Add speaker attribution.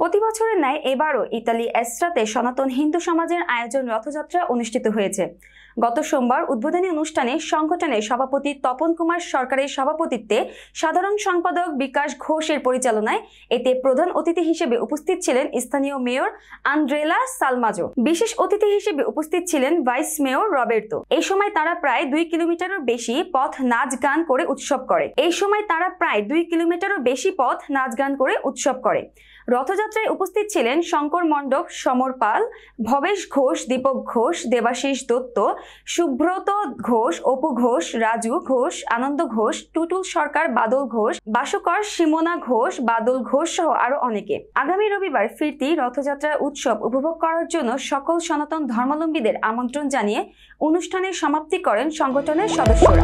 Speaker 1: প্রতি বছরের ন্যায় এবারও ইতালি এস্ট্রাতে সনাতন হিন্দু সমাজের আয়োজন রথযাত্রা অনুষ্ঠিত হয়েছে। গত সোমবার উদ্বোধনী অনুষ্ঠানে সংগঠনের সভাপতি তপন কুমার সরকারের সভাপতিত্বে সাধারণ সম্পাদক বিকাশ ঘোষের পরিচালনায় এতে প্রধান অতিথি হিসেবে উপস্থিত ছিলেন স্থানীয় মেয়র আন্দ্রেলা সালমাজো। বিশেষ অতিথি হিসেবে উপস্থিত ছিলেন ভাইস মেয়র রবের্তো। এই সময় তারা প্রায় 2 কিলোমিটারের বেশি পথ নাচ গান করে উৎসব করে। রথযাত্রায় উপস্থিত ছিলেন শঙ্কর মণ্ডপ, সমর পাল, ভবেশ ঘোষ, দীপক ঘোষ, দেবাশিস দত্ত, সুব্রত ঘোষ, অপু ঘোষ, রাজু ঘোষ, আনন্দ ঘোষ, টুটুল সরকার, বাদল ঘোষ, বাসুকর, সীমনা ঘোষ, বাদল ঘোষ সহ আরো অনেকে। আগামী রবিবার ফিরতি রথযাত্রার উৎসব উপভোগ করার জন্য সকল সনাতন ধর্মাবলম্বীদের আমন্ত্রণ জানিয়ে অনুষ্ঠানের সমাপ্তি করেন সংগঠনের সদস্যরা।